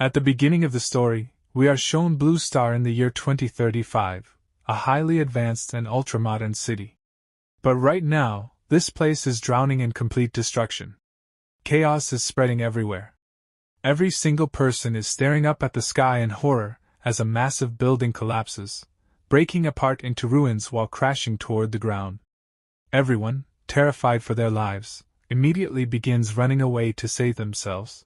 At the beginning of the story, we are shown Blue Star in the year 2035, a highly advanced and ultra-modern city. But right now, this place is drowning in complete destruction. Chaos is spreading everywhere. Every single person is staring up at the sky in horror as a massive building collapses, breaking apart into ruins while crashing toward the ground. Everyone, terrified for their lives, immediately begins running away to save themselves.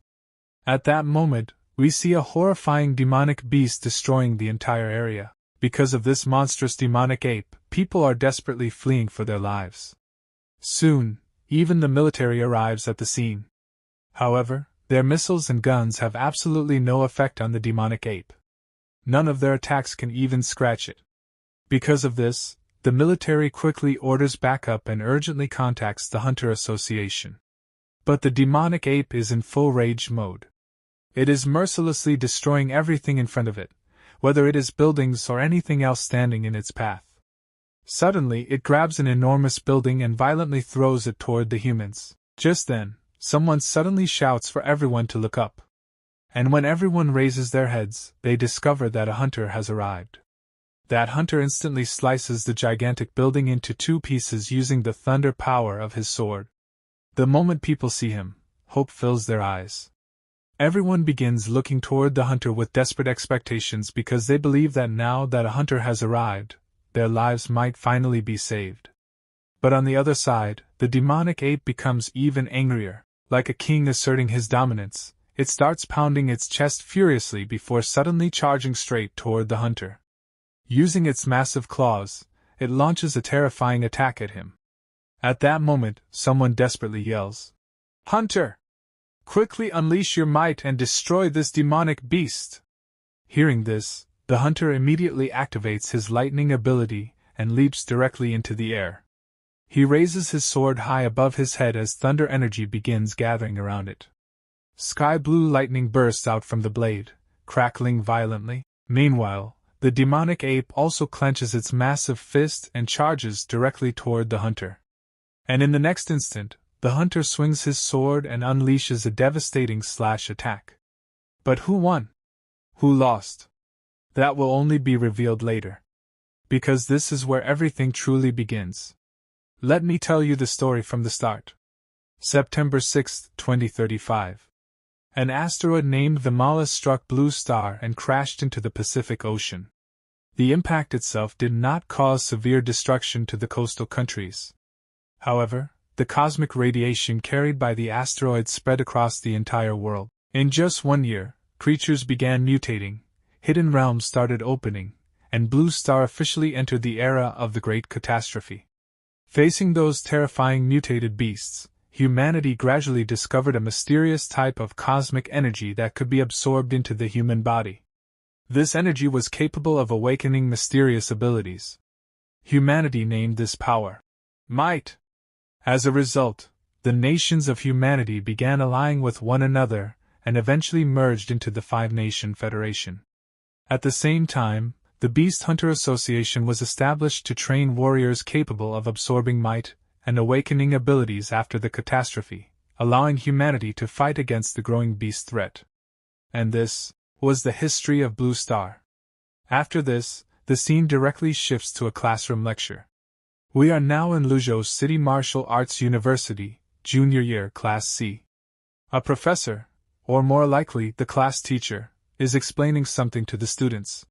At that moment, we see a horrifying demonic beast destroying the entire area. Because of this monstrous demonic ape, people are desperately fleeing for their lives. Soon, even the military arrives at the scene. However, their missiles and guns have absolutely no effect on the demonic ape. None of their attacks can even scratch it. Because of this, the military quickly orders backup and urgently contacts the Hunter Association. But the demonic ape is in full rage mode. It is mercilessly destroying everything in front of it, whether it is buildings or anything else standing in its path. Suddenly, it grabs an enormous building and violently throws it toward the humans. Just then, someone suddenly shouts for everyone to look up. And when everyone raises their heads, they discover that a hunter has arrived. That hunter instantly slices the gigantic building into two pieces using the thunder power of his sword. The moment people see him, hope fills their eyes. Everyone begins looking toward the hunter with desperate expectations because they believe that now that a hunter has arrived, their lives might finally be saved. But on the other side, the demonic ape becomes even angrier. Like a king asserting his dominance, it starts pounding its chest furiously before suddenly charging straight toward the hunter. Using its massive claws, it launches a terrifying attack at him. At that moment, someone desperately yells, "Hunter! Quickly unleash your might and destroy this demonic beast!" Hearing this, the hunter immediately activates his lightning ability and leaps directly into the air. He raises his sword high above his head as thunder energy begins gathering around it. Sky blue lightning bursts out from the blade, crackling violently. Meanwhile, the demonic ape also clenches its massive fist and charges directly toward the hunter. And in the next instant, the hunter swings his sword and unleashes a devastating slash attack. But who won? Who lost? That will only be revealed later. Because this is where everything truly begins. Let me tell you the story from the start. September 6, 2035. An asteroid named Vimala struck Blue Star and crashed into the Pacific Ocean. The impact itself did not cause severe destruction to the coastal countries. However, the cosmic radiation carried by the asteroid spread across the entire world. In just 1 year, creatures began mutating, hidden realms started opening, and Blue Star officially entered the era of the Great Catastrophe. Facing those terrifying mutated beasts, humanity gradually discovered a mysterious type of cosmic energy that could be absorbed into the human body. This energy was capable of awakening mysterious abilities. Humanity named this power might. As a result, the nations of humanity began allying with one another and eventually merged into the Five-Nation Federation. At the same time, the Beast Hunter Association was established to train warriors capable of absorbing might and awakening abilities after the catastrophe, allowing humanity to fight against the growing beast threat. And this was the history of Blue Star. After this, the scene directly shifts to a classroom lecture. We are now in Luzhou City Martial Arts University, Junior Year Class C. A professor, or more likely the class teacher, is explaining something to the students.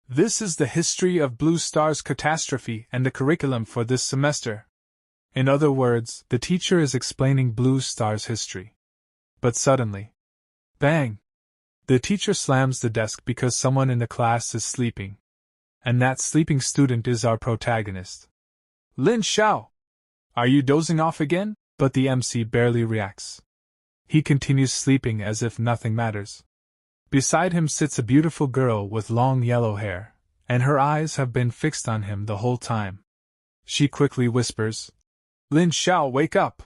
This is the history of Blue Star's catastrophe and the curriculum for this semester. In other words, the teacher is explaining Blue Star's history. But suddenly, bang! The teacher slams the desk because someone in the class is sleeping. And that sleeping student is our protagonist. Lin Xiao! Are you dozing off again? But the MC barely reacts. He continues sleeping as if nothing matters. Beside him sits a beautiful girl with long yellow hair, and her eyes have been fixed on him the whole time. She quickly whispers, "Lin Xiao, wake up!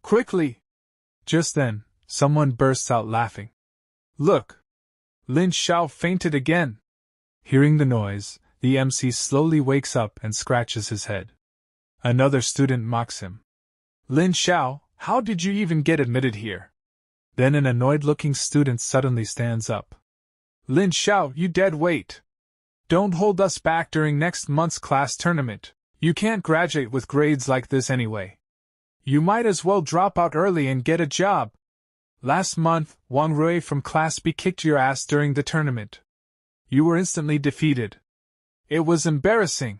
Quickly!" Just then, someone bursts out laughing. "Look! Lin Xiao fainted again!" Hearing the noise, the MC slowly wakes up and scratches his head. Another student mocks him. "Lin Xiao, how did you even get admitted here?" Then an annoyed-looking student suddenly stands up. Lin Xiao, you dead weight! Don't hold us back during next month's class tournament. You can't graduate with grades like this anyway. You might as well drop out early and get a job. Last month, Wang Rui from Class B kicked your ass during the tournament. You were instantly defeated. It was embarrassing.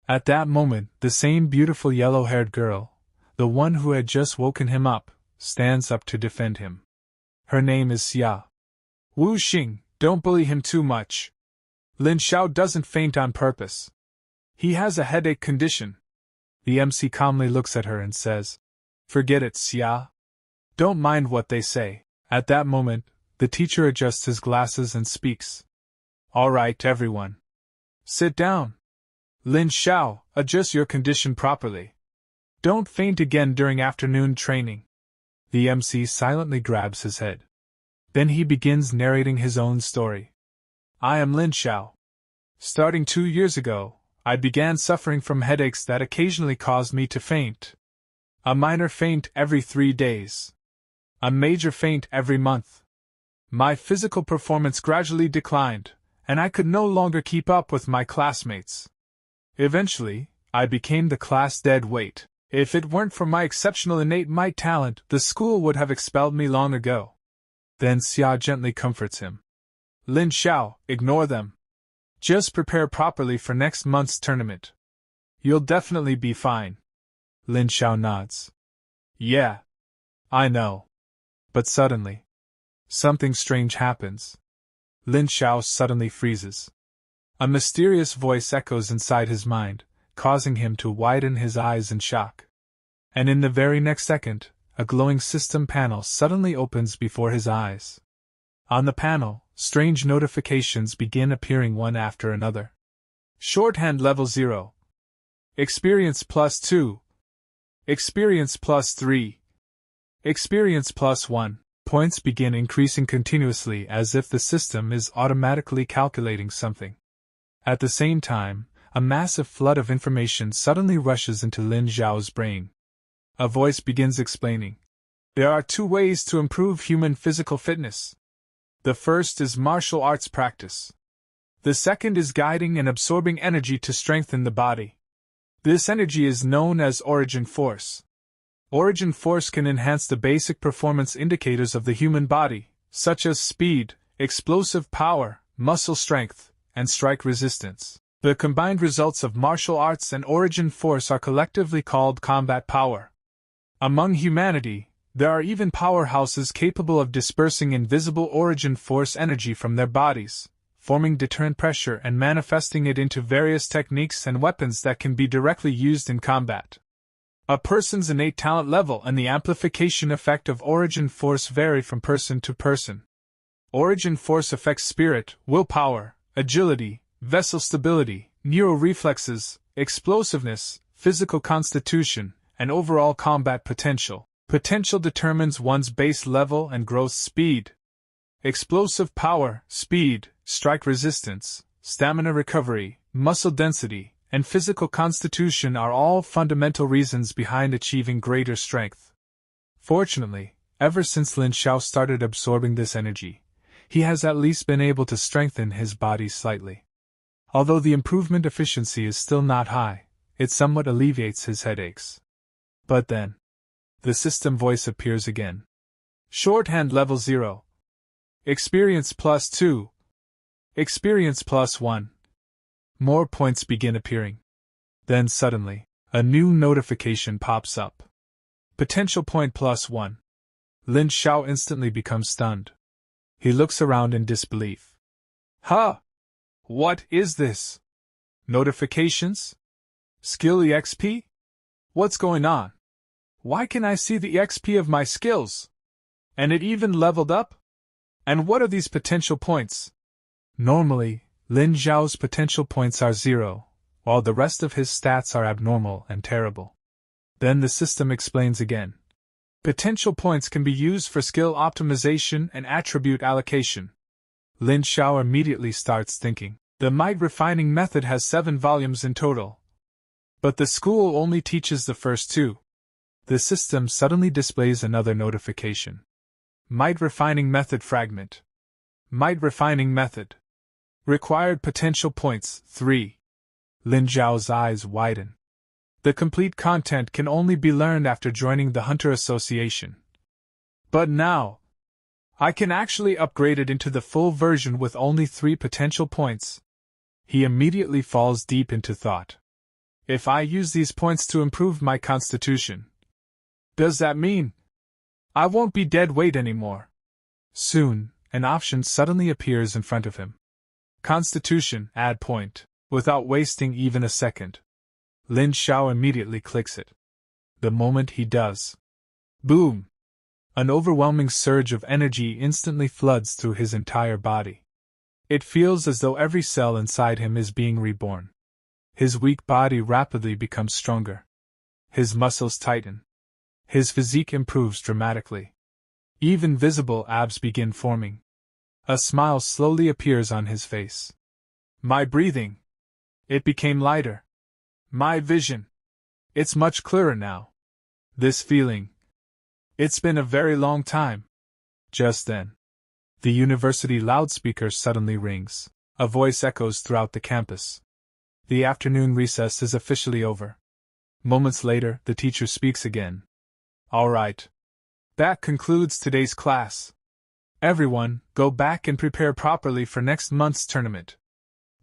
At that moment, the same beautiful yellow-haired girl, the one who had just woken him up, stands up to defend him. Her name is Xia. Wu Xing, don't bully him too much. Lin Xiao doesn't faint on purpose. He has a headache condition. The MC calmly looks at her and says, Forget it, Xia. Don't mind what they say. At that moment, the teacher adjusts his glasses and speaks. All right, everyone. Sit down. Lin Xiao, adjust your condition properly. Don't faint again during afternoon training. The MC silently grabs his head. Then he begins narrating his own story. I am Lin Xiao. Starting 2 years ago, I began suffering from headaches that occasionally caused me to faint. A minor faint every 3 days. A major faint every month. My physical performance gradually declined, and I could no longer keep up with my classmates. Eventually, I became the class dead weight. If it weren't for my exceptional innate might talent, the school would have expelled me long ago. Then Xia gently comforts him. Lin Xiao, ignore them. Just prepare properly for next month's tournament. You'll definitely be fine. Lin Xiao nods. Yeah. I know. But suddenly, something strange happens. Lin Xiao suddenly freezes. A mysterious voice echoes inside his mind, causing him to widen his eyes in shock. And in the very next second, a glowing system panel suddenly opens before his eyes. On the panel, strange notifications begin appearing one after another. Shorthand level 0. Experience +2. Experience +3. Experience +1. Points begin increasing continuously as if the system is automatically calculating something. At the same time, a massive flood of information suddenly rushes into Lin Xiao's brain. A voice begins explaining. There are 2 ways to improve human physical fitness. The first is martial arts practice. The second is guiding and absorbing energy to strengthen the body. This energy is known as origin force. Origin force can enhance the basic performance indicators of the human body, such as speed, explosive power, muscle strength, and strike resistance. The combined results of martial arts and origin force are collectively called combat power. Among humanity, there are even powerhouses capable of dispersing invisible origin force energy from their bodies, forming deterrent pressure and manifesting it into various techniques and weapons that can be directly used in combat. A person's innate talent level and the amplification effect of origin force vary from person to person. Origin force affects spirit, willpower, agility, vessel stability, neuroreflexes, explosiveness, physical constitution, and overall combat potential. Potential determines one's base level and growth speed. Explosive power, speed, strike resistance, stamina recovery, muscle density, and physical constitution are all fundamental reasons behind achieving greater strength. Fortunately, ever since Lin Xiao started absorbing this energy, he has at least been able to strengthen his body slightly. Although the improvement efficiency is still not high, it somewhat alleviates his headaches. But then, the system voice appears again. Shorthand level 0. Experience +2. Experience +1. More points begin appearing. Then suddenly, a new notification pops up. Potential point +1. Lin Xiao instantly becomes stunned. He looks around in disbelief. Huh? What is this? Notifications? Skill EXP? What's going on? Why can I see the EXP of my skills? And it even leveled up? And what are these potential points? Normally, Lin Xiao's potential points are 0, while the rest of his stats are abnormal and terrible. Then the system explains again. Potential points can be used for skill optimization and attribute allocation. Lin Xiao immediately starts thinking. The might refining method has 7 volumes in total. But the school only teaches the first 2. The system suddenly displays another notification. Might refining method fragment. Might refining method. Required potential points 3. Lin Zhao's eyes widen. The complete content can only be learned after joining the Hunter Association. But now, I can actually upgrade it into the full version with only 3 potential points. He immediately falls deep into thought. If I use these points to improve my constitution, does that mean I won't be dead weight anymore? Soon, an option suddenly appears in front of him. Constitution, add point. Without wasting even a second, Lin Zhao immediately clicks it. The moment he does, boom! An overwhelming surge of energy instantly floods through his entire body. It feels as though every cell inside him is being reborn. His weak body rapidly becomes stronger. His muscles tighten. His physique improves dramatically. Even visible abs begin forming. A smile slowly appears on his face. My breathing. It became lighter. My vision. It's much clearer now. This feeling. It's been a very long time. Just then, the university loudspeaker suddenly rings. A voice echoes throughout the campus. The afternoon recess is officially over. Moments later, the teacher speaks again. All right. That concludes today's class. Everyone, go back and prepare properly for next month's tournament.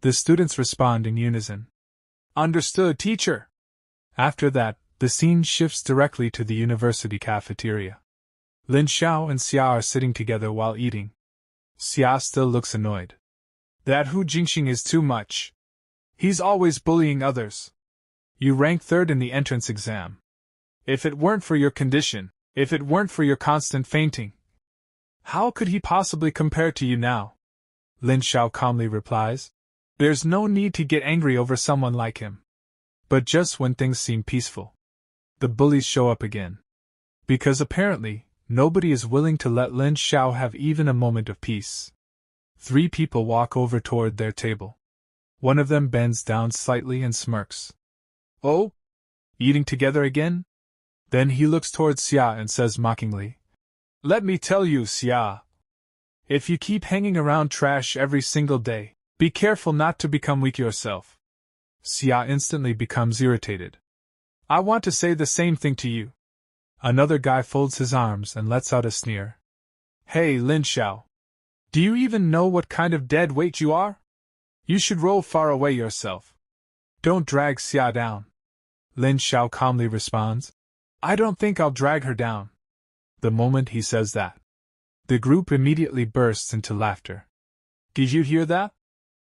The students respond in unison. Understood, teacher. After that, the scene shifts directly to the university cafeteria. Lin Zhao and Xia are sitting together while eating. Xia still looks annoyed. That Hu Jingxing is too much. He's always bullying others. You rank 3rd in the entrance exam. If it weren't for your condition, if it weren't for your constant fainting, how could he possibly compare to you now? Lin Zhao calmly replies. There's no need to get angry over someone like him. But just when things seem peaceful, the bullies show up again. Because apparently, nobody is willing to let Lin Zhao have even a moment of peace. 3 people walk over toward their table. One of them bends down slightly and smirks. Oh? Eating together again? Then he looks towards Xia and says mockingly, Let me tell you, Xia. If you keep hanging around trash every single day, be careful not to become weak yourself. Xia instantly becomes irritated. I want to say the same thing to you. Another guy folds his arms and lets out a sneer. Hey, Lin Zhao. Do you even know what kind of dead weight you are? You should roll far away yourself. Don't drag Xia down. Lin Zhao calmly responds. I don't think I'll drag her down. The moment he says that, the group immediately bursts into laughter. Did you hear that?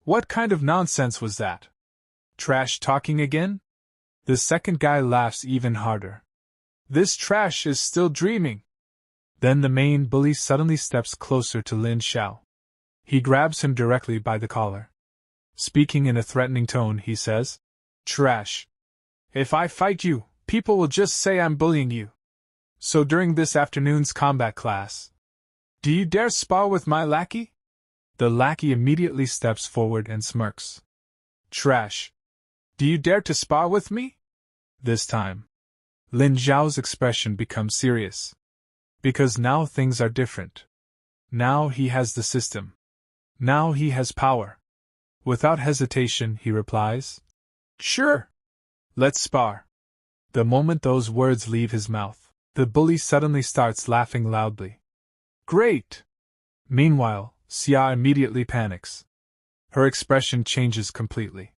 What kind of nonsense was that? Trash talking again? The second guy laughs even harder. This trash is still dreaming. Then the main bully suddenly steps closer to Lin Zhao. He grabs him directly by the collar. Speaking in a threatening tone, he says, Trash. If I fight you, people will just say I'm bullying you. So during this afternoon's combat class, do you dare spar with my lackey? The lackey immediately steps forward and smirks. Trash. Do you dare to spar with me? This time, Lin Zhao's expression becomes serious. Because now things are different. Now he has the system. Now he has power. Without hesitation, he replies, Sure. Let's spar. The moment those words leave his mouth, the bully suddenly starts laughing loudly. Great! Meanwhile, Xia immediately panics. Her expression changes completely.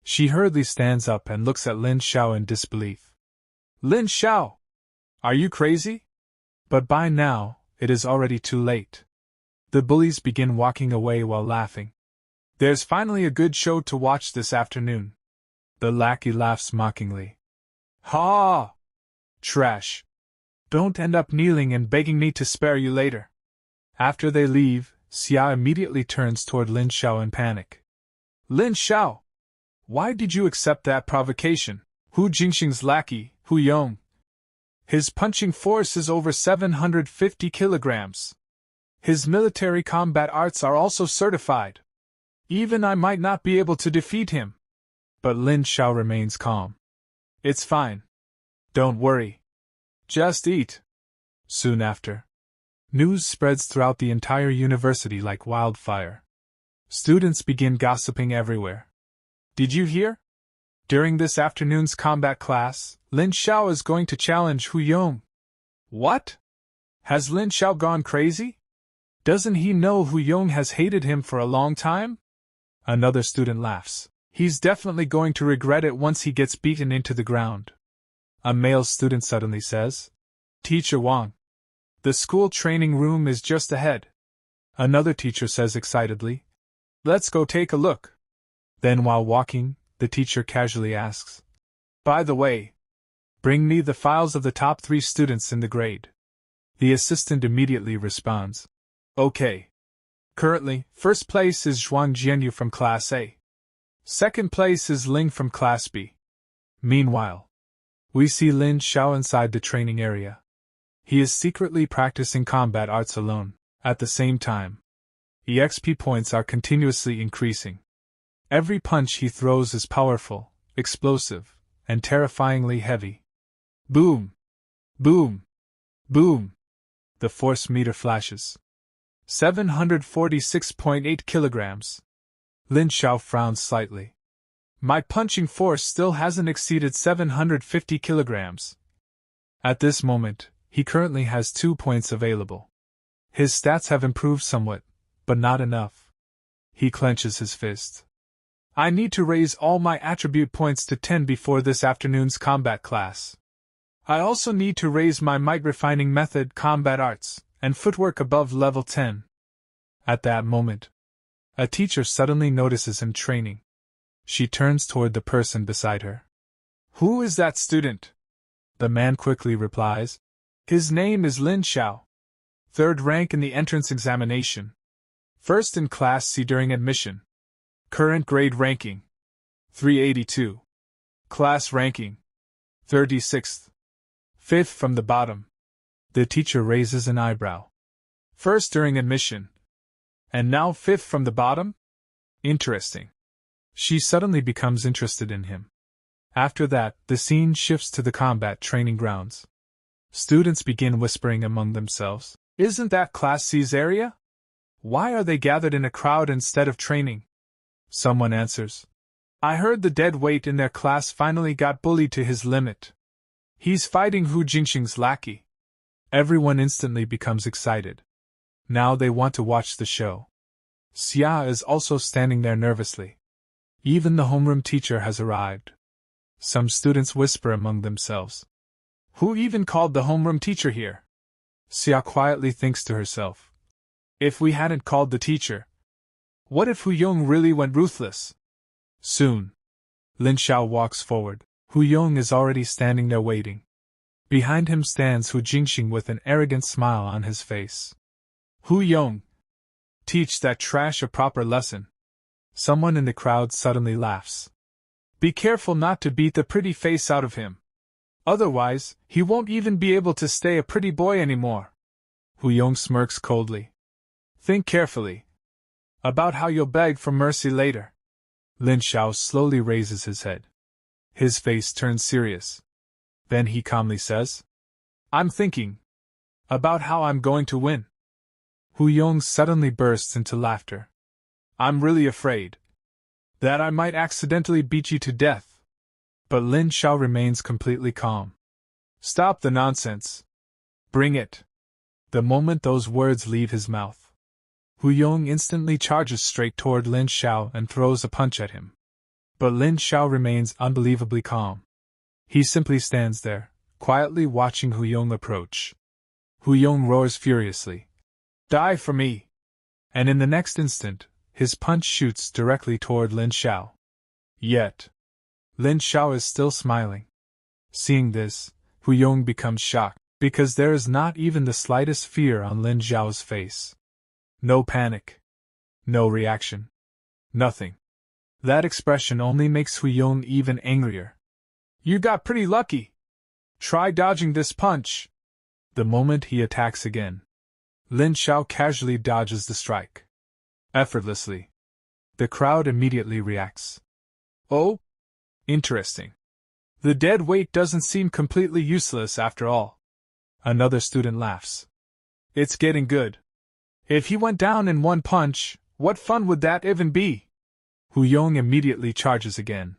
She hurriedly stands up and looks at Lin Zhao in disbelief. Lin Zhao! Are you crazy? But by now, it is already too late. The bullies begin walking away while laughing. There's finally a good show to watch this afternoon. The lackey laughs mockingly. Ha! Trash! Don't end up kneeling and begging me to spare you later. After they leave, Xia immediately turns toward Lin Zhao in panic. Lin Zhao! Why did you accept that provocation? Hu Jingxing's lackey, Hu Yong. His punching force is over 750 kilograms. His military combat arts are also certified. Even I might not be able to defeat him. But Lin Zhao remains calm. It's fine. Don't worry. Just eat. Soon after, News spreads throughout the entire university like wildfire. Students begin gossiping everywhere. Did you hear? During this afternoon's combat class, Lin Xiao is going to challenge Hu Yong. What? Has Lin Xiao gone crazy? Doesn't he know Hu Yong has hated him for a long time? Another student laughs. He's definitely going to regret it once he gets beaten into the ground. A male student suddenly says, Teacher Wang, the school training room is just ahead. Another teacher says excitedly, Let's go take a look. Then while walking, the teacher casually asks, By the way, bring me the files of the top 3 students in the grade. The assistant immediately responds, Okay. Currently, first place is Zhuang Jianyu from Class A. Second place is Ling from Class B. Meanwhile, we see Lin Xiao inside the training area. He is secretly practicing combat arts alone. At the same time, EXP points are continuously increasing. Every punch he throws is powerful, explosive, and terrifyingly heavy. Boom! Boom! Boom! The force meter flashes. 746.8 kilograms. Lin Xiao frowns slightly. My punching force still hasn't exceeded 750 kilograms. At this moment, he currently has 2 points available. His stats have improved somewhat, but not enough. He clenches his fist. I need to raise all my attribute points to 10 before this afternoon's combat class. I also need to raise my might refining method combat arts and footwork above level 10. At that moment, a teacher suddenly notices him training. She turns toward the person beside her. Who is that student? The man quickly replies. His name is Lin Xiao. 3rd rank in the entrance examination. 1st in Class C during admission. Current grade ranking 382. Class ranking 36th. 5th from the bottom. The teacher raises an eyebrow. 1st during admission. And now 5th from the bottom? Interesting. She suddenly becomes interested in him. After that, the scene shifts to the combat training grounds. Students begin whispering among themselves. Isn't that Class C's area? Why are they gathered in a crowd instead of training? Someone answers. I heard the dead weight in their class finally got bullied to his limit. He's fighting Hu Jingxing's lackey. Everyone instantly becomes excited. Now they want to watch the show. Xia is also standing there nervously. Even the homeroom teacher has arrived. Some students whisper among themselves. Who even called the homeroom teacher here? Xia quietly thinks to herself. If we hadn't called the teacher, what if Hu Yong really went ruthless? Soon, Lin Xiao walks forward. Hu Yong is already standing there waiting. Behind him stands Hu Jingxing with an arrogant smile on his face. Hu Yong, teach that trash a proper lesson. Someone in the crowd suddenly laughs. Be careful not to beat the pretty face out of him. Otherwise, he won't even be able to stay a pretty boy anymore. Hu Yong smirks coldly. Think carefully about how you'll beg for mercy later. Lin Xiao slowly raises his head. His face turns serious. Then he calmly says, I'm thinking about how I'm going to win. Hu Yong suddenly bursts into laughter. I'm really afraid that I might accidentally beat you to death. But Lin Xiao remains completely calm. Stop the nonsense. Bring it. The moment those words leave his mouth, Hu Yong instantly charges straight toward Lin Xiao and throws a punch at him. But Lin Xiao remains unbelievably calm. He simply stands there, quietly watching Hu Yong approach. Hu Yong roars furiously. Die for me! And in the next instant, his punch shoots directly toward Lin Xiao. Yet, Lin Xiao is still smiling. Seeing this, Hu Yong becomes shocked, because there is not even the slightest fear on Lin Xiao's face. No panic. No reaction. Nothing. That expression only makes Hu Yong even angrier. You got pretty lucky. Try dodging this punch. The moment he attacks again, Lin Xiao casually dodges the strike. Effortlessly. The crowd immediately reacts. Oh? Interesting. The dead weight doesn't seem completely useless after all. Another student laughs. It's getting good. If he went down in one punch, what fun would that even be? Hu Yong immediately charges again.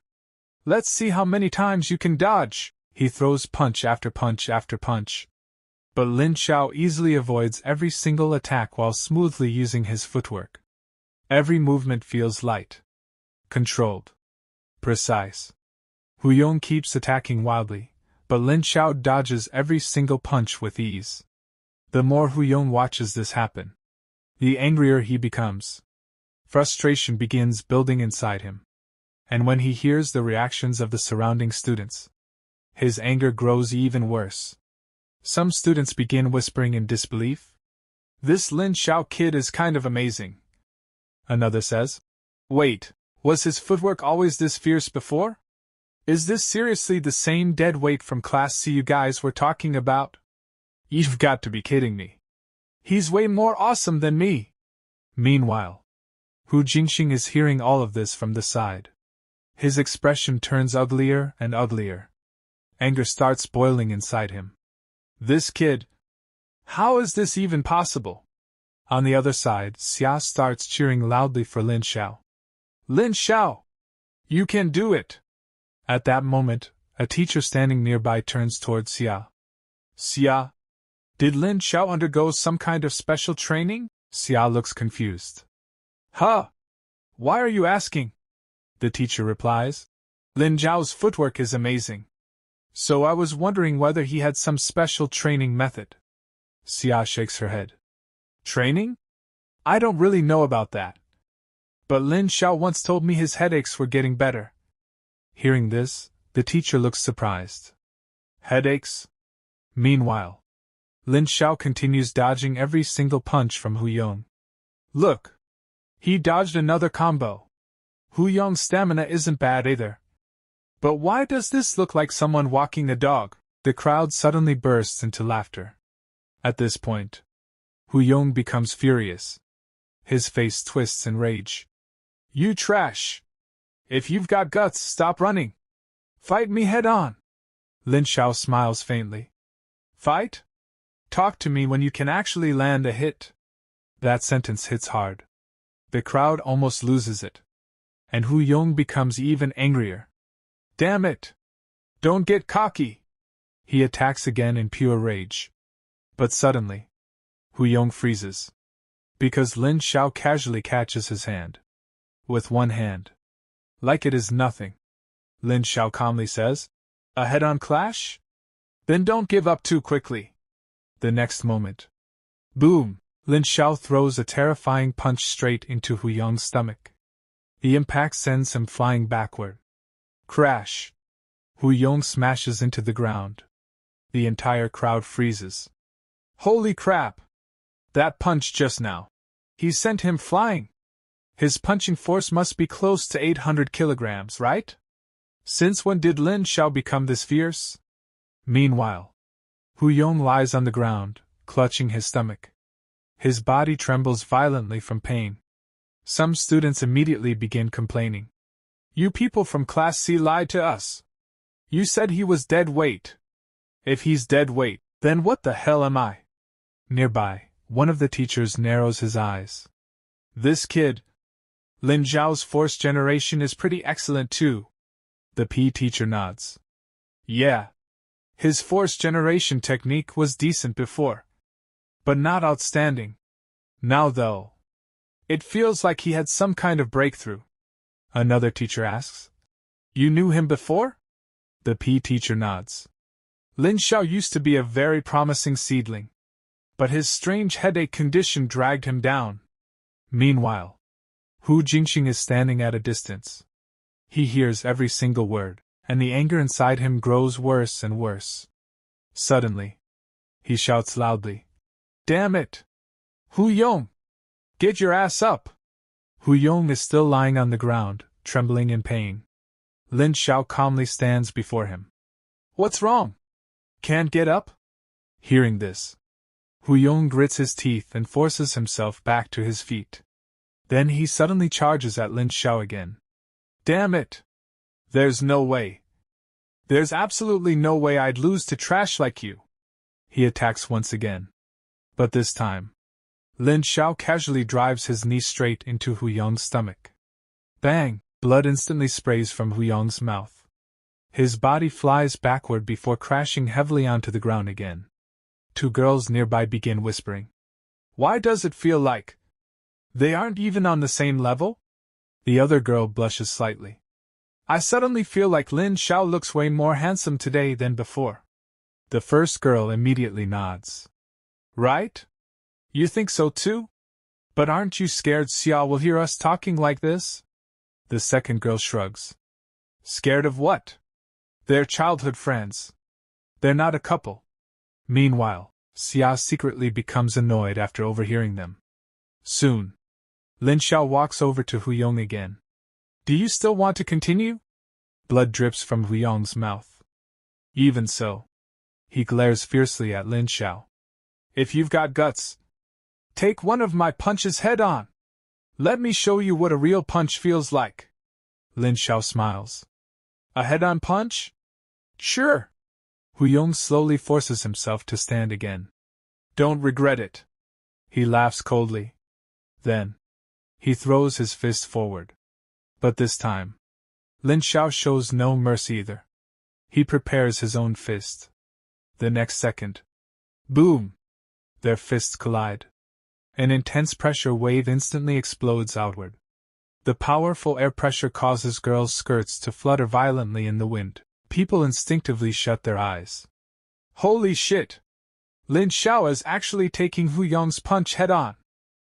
Let's see how many times you can dodge. He throws punch after punch after punch. But Lin Xiao easily avoids every single attack while smoothly using his footwork. Every movement feels light, controlled, precise. Hu Yong keeps attacking wildly, but Lin Xiao dodges every single punch with ease. The more Hu Yong watches this happen, the angrier he becomes. Frustration begins building inside him. And when he hears the reactions of the surrounding students, his anger grows even worse. Some students begin whispering in disbelief. This Lin Xiao kid is kind of amazing. Another says, wait, was his footwork always this fierce before? Is this seriously the same dead weight from Class C you guys were talking about? You've got to be kidding me. He's way more awesome than me. Meanwhile, Hu Jingxing is hearing all of this from the side. His expression turns uglier and uglier. Anger starts boiling inside him. This kid. How is this even possible? On the other side, Xia starts cheering loudly for Lin Xiao. Lin Xiao! You can do it! At that moment, a teacher standing nearby turns towards Xia. Xia? Did Lin Xiao undergo some kind of special training? Xia looks confused. Huh? Why are you asking? The teacher replies. Lin Xiao's footwork is amazing. So I was wondering whether he had some special training method. Xia shakes her head. Training? I don't really know about that. But Lin Xiao once told me his headaches were getting better. Hearing this, the teacher looks surprised. Headaches? Meanwhile, Lin Xiao continues dodging every single punch from Hu Yong. Look! He dodged another combo. Hu Yong's stamina isn't bad either. But why does this look like someone walking a dog? The crowd suddenly bursts into laughter. At this point, Hu Yong becomes furious. His face twists in rage. You trash! If you've got guts, stop running! Fight me head on! Lin Xiao smiles faintly. Fight? Talk to me when you can actually land a hit. That sentence hits hard. The crowd almost loses it. And Hu Yong becomes even angrier. Damn it! Don't get cocky! He attacks again in pure rage. But suddenly, Hu Yong freezes. Because Lin Xiao casually catches his hand. With one hand. Like it is nothing. Lin Xiao calmly says, a head-on clash? Then don't give up too quickly. The next moment. Boom! Lin Xiao throws a terrifying punch straight into Hu Yong's stomach. The impact sends him flying backward. Crash! Hu Yong smashes into the ground. The entire crowd freezes. Holy crap! That punch just now. He sent him flying. His punching force must be close to 800 kilograms, right? Since when did Lin Xiao become this fierce? Meanwhile, Hu Yong lies on the ground, clutching his stomach. His body trembles violently from pain. Some students immediately begin complaining. You people from Class C lied to us. You said he was dead weight. If he's dead weight, then what the hell am I? Nearby, one of the teachers narrows his eyes. This kid, Lin Xiao's force generation is pretty excellent too. The PE teacher nods. Yeah. His force generation technique was decent before. But not outstanding. Now though, it feels like he had some kind of breakthrough. Another teacher asks. You knew him before? The PE teacher nods. Lin Xiao used to be a very promising seedling. But his strange headache condition dragged him down. Meanwhile, Hu Jingxing is standing at a distance. He hears every single word, and the anger inside him grows worse and worse. Suddenly, he shouts loudly. Damn it! Hu Yong! Get your ass up! Hu Yong is still lying on the ground, trembling in pain. Lin Xiao calmly stands before him. What's wrong? Can't get up? Hearing this, Hu Yong grits his teeth and forces himself back to his feet. Then he suddenly charges at Lin Xiao again. Damn it! There's no way. There's absolutely no way I'd lose to trash like you. He attacks once again. But this time, Lin Xiao casually drives his knee straight into Hu Yong's stomach. Bang! Blood instantly sprays from Hu Yong's mouth. His body flies backward before crashing heavily onto the ground again. Two girls nearby begin whispering. Why does it feel like they aren't even on the same level? The other girl blushes slightly. I suddenly feel like Lin Xiao looks way more handsome today than before. The first girl immediately nods. Right? You think so too? But aren't you scared Xiao will hear us talking like this? The second girl shrugs. Scared of what? They're childhood friends. They're not a couple. Meanwhile, Xiao secretly becomes annoyed after overhearing them. Soon, Lin Xiao walks over to Hu Yong again. Do you still want to continue? Blood drips from Hu Yong's mouth. Even so, he glares fiercely at Lin Xiao. If you've got guts, take one of my punches head on. Let me show you what a real punch feels like. Lin Xiao smiles. A head-on punch? Sure. Hu Yong slowly forces himself to stand again. Don't regret it. He laughs coldly. Then, he throws his fist forward. But this time, Lin Xiao shows no mercy either. He prepares his own fist. The next second, boom! Their fists collide. An intense pressure wave instantly explodes outward. The powerful air pressure causes girls' skirts to flutter violently in the wind. People instinctively shut their eyes. Holy shit! Lin Xiao is actually taking Hu Yong's punch head-on.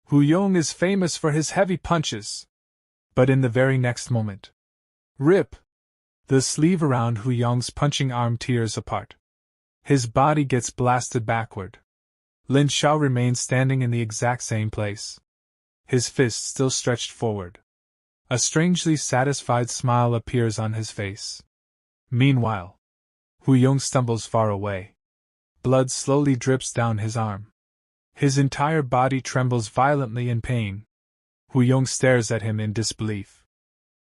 Hu Yong is famous for his heavy punches. But in the very next moment, rip! The sleeve around Hu Yong's punching arm tears apart. His body gets blasted backward. Lin Xiao remains standing in the exact same place. His fist still stretched forward. A strangely satisfied smile appears on his face. Meanwhile, Hu Yong stumbles far away. Blood slowly drips down his arm. His entire body trembles violently in pain. Hu Yong stares at him in disbelief.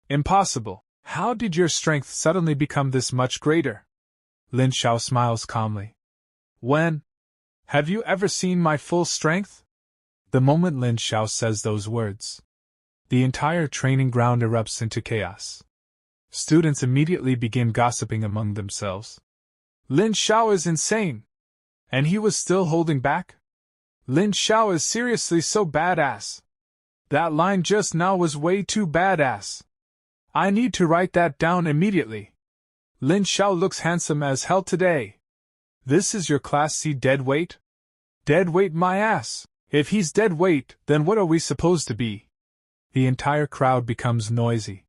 Impossible! How did your strength suddenly become this much greater? Lin Xiao smiles calmly. When? Have you ever seen my full strength? The moment Lin Xiao says those words, the entire training ground erupts into chaos. Students immediately begin gossiping among themselves. Lin Xiao is insane! And he was still holding back? Lin Xiao is seriously so badass! That line just now was way too badass! I need to write that down immediately. Lin Xiao looks handsome as hell today. This is your Class C dead weight? Dead weight my ass! If he's dead weight, then what are we supposed to be? The entire crowd becomes noisy.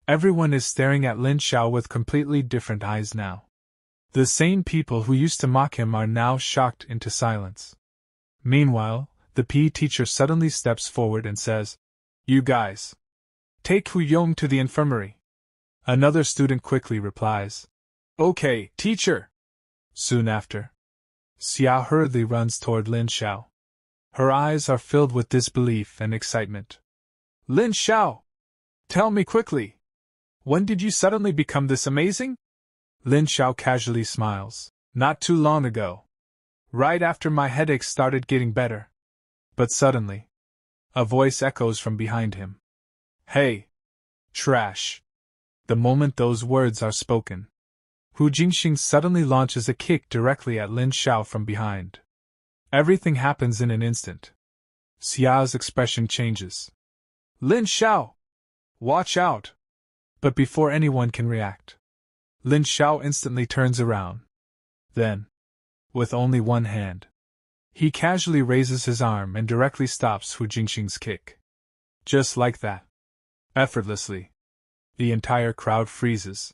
Everyone is staring at Lin Xiao with completely different eyes now. The same people who used to mock him are now shocked into silence. Meanwhile, the PE teacher suddenly steps forward and says, You guys, take Hu Yong to the infirmary. Another student quickly replies, Okay, teacher. Soon after, Xiao hurriedly runs toward Lin Xiao. Her eyes are filled with disbelief and excitement. Lin Xiao! Tell me quickly! When did you suddenly become this amazing? Lin Xiao casually smiles. Not too long ago. Right after my headache started getting better. But suddenly, a voice echoes from behind him. Hey! Trash! The moment those words are spoken, Hu Jingxing suddenly launches a kick directly at Lin Xiao from behind. Everything happens in an instant. Xiao's expression changes. Lin Xiao! Watch out! But before anyone can react, Lin Xiao instantly turns around. Then, with only one hand, he casually raises his arm and directly stops Hu Jingxing's kick. Just like that. Effortlessly. The entire crowd freezes.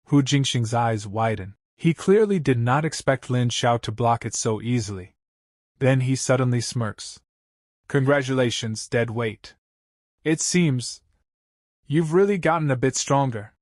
Hu Jingxing's eyes widen. He clearly did not expect Lin Xiao to block it so easily. Then he suddenly smirks. Congratulations, dead weight. It seems you've really gotten a bit stronger.